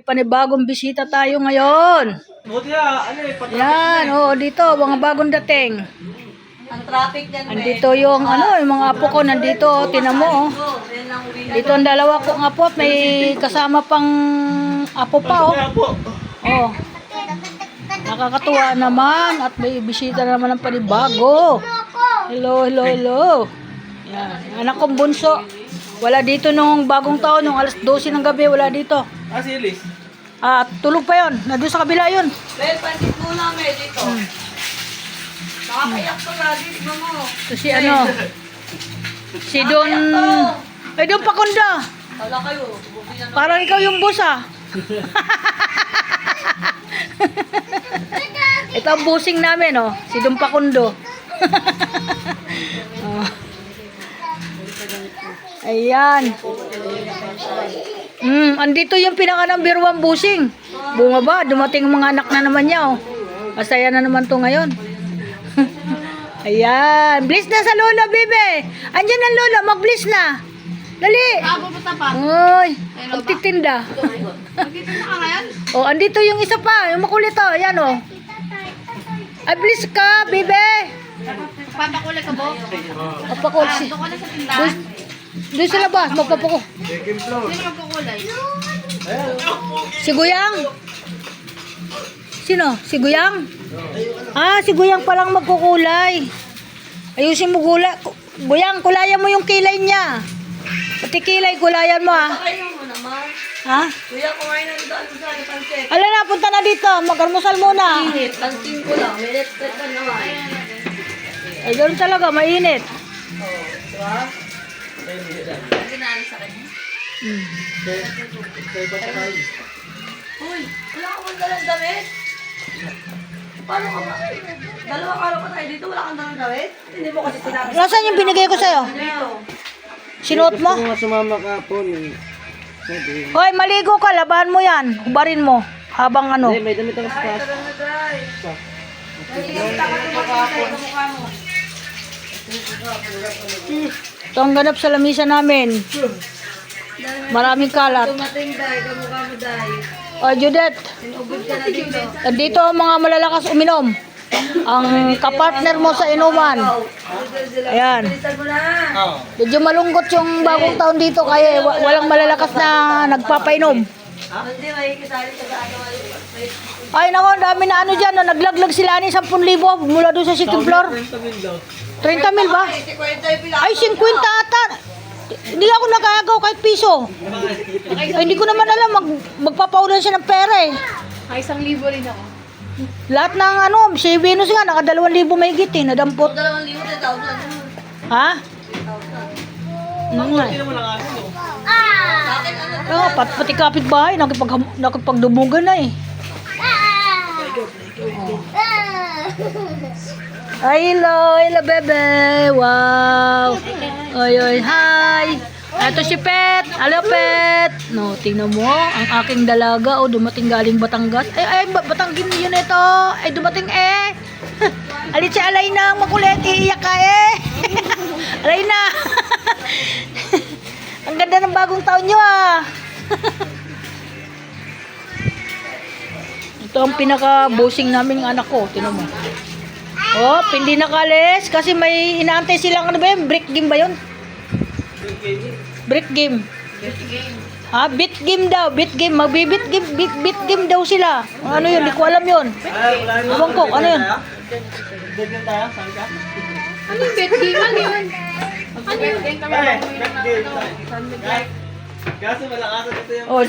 panibagong bisita tayo ngayon. Yan, oh, dito, mga bagong dating. Ang traffic din. Andito yung, yung mga apo ko, nandito, tinan mo, oh. Dito ang dalawa kong apo, at may kasama pang apo pa, oh. Oh. Nakakatuwa naman, at may bisita naman ng panibago. Hello, hello, hello. Yan, anak kong bunso. Wala dito nung bagong taon, nung alas 12 ng gabi, wala dito. Si Elise. Tulog pa yun. Nandun sa kabila yun. Well, pansit muna may dito. Nakakayak to lagi, tignan mo. So si si Don, ay Don Pakunda. Wala kayo. Parang ikaw yung boss, ah. Ito ang bossing namin, oh. Si Don Pakundo. Oh. Ayan. Andito yung pinaka number 1 busing. Bunga ba? Dumating ang mga anak na naman niya, oh. Masaya na naman to ngayon. Ayan. Bliss na sa lola, bebe. Andyan ang lola. Mag-bliss na. Dali. Uy. Magtitinda. Magtitinda ka ngayon? Oh, andito yung isa pa. Yung makulit, oh. Ayan, oh. Ay, bliss ka, bebe. Papakulay ka, Bo? Papakul. Doon ka na sa tindahan? Doon sa labas. Magpapako. Sino magpakulay? Si Guyang. Sino? Si Guyang? Si Guyang palang magkukulay. Ayusin mo Guyang, kulayan mo yung kilay niya. Pati kilay, kulayan mo, ha? Kayo mo naman. Ha? Kuya, kumain na dito. Ano sa pansit? Ala na, punta na dito. Mag-almusal muna. Init. Pansin ko lang. May letret ka naman. Ay, doon talaga, mainit. Diba? Lagi na alis sa kanya. Uy, wala ka bang dalang damit? Paano ka ba? Dalawa araw pa tayo dito, wala kang dalang damit? Hindi mo kasi sinabi. Nasaan yung binigay ko sa'yo? Dito. Sinuot mo? Sumama ka po. Hoy, maligo ka. Labahan mo yan. Hubarin mo. Habang ano. May damit ako sa taas. Tara na, Dry. Naiinita ka tumatay sa mukha mo. Ito ang ganap sa lamisa namin. Maraming kalat. Tumating, Dry. Kamukha mo, Dry. O, Judith. Sinugod ka na dito. Dito ang mga malalakas uminom. Ang kapartner mo sa inuman. Ayan. Bilisan mo na. Medyo malungkot yung bagong taon dito kaya walang malalakas na nagpapainom. Hindi, makikisali ka sa ano. Ay nako, ang dami na ano dyan. Naglaglag sila ni 10,000 mula doon sa second floor. 30,000 ba? Ay, 50 ata. Hindi ako nakagaw kahit piso. Ay, hindi ko naman alam. Magpapaulan siya ng pera, eh. Ay, 1,000 rin ako. Lahat ng si Venus nga, naka 2,000 mahigit, eh. Nadampot. 2,000, 10,000. Ha? Nga. Pati kapitbahay, nakipagdumugan na, eh. Ay, hello, bebe. Wow. Oy, hi. Ito si Pet. Hello, Pet. No, tingnan mo. Ang aking dalaga. Dumating galing Batangas. Ay, Batanggin yun ito. Ay, dumating eh. Alit si Alayna. Makulit. Iiyak ka eh. Alayna. Ang ganda ng bagong taon nyo, ah. Ito ang pinaka-bossing namin ng anak ko. Tingnan mo. Oh, hindi nakalis kasi may inaantay silang ano ba yun? Brick game ba yun? Brick game. Ha? Beat game daw. Beat game. Magbibit game. Beat game daw sila. Ano yun? Hindi ko alam yun. Ewan ko. Ano yun? Bet game tayo? Saan ka? Ano yung bet game? Ano yun? Ano yung bet game? Bet game. Kaso malakasan ito yung... Oh,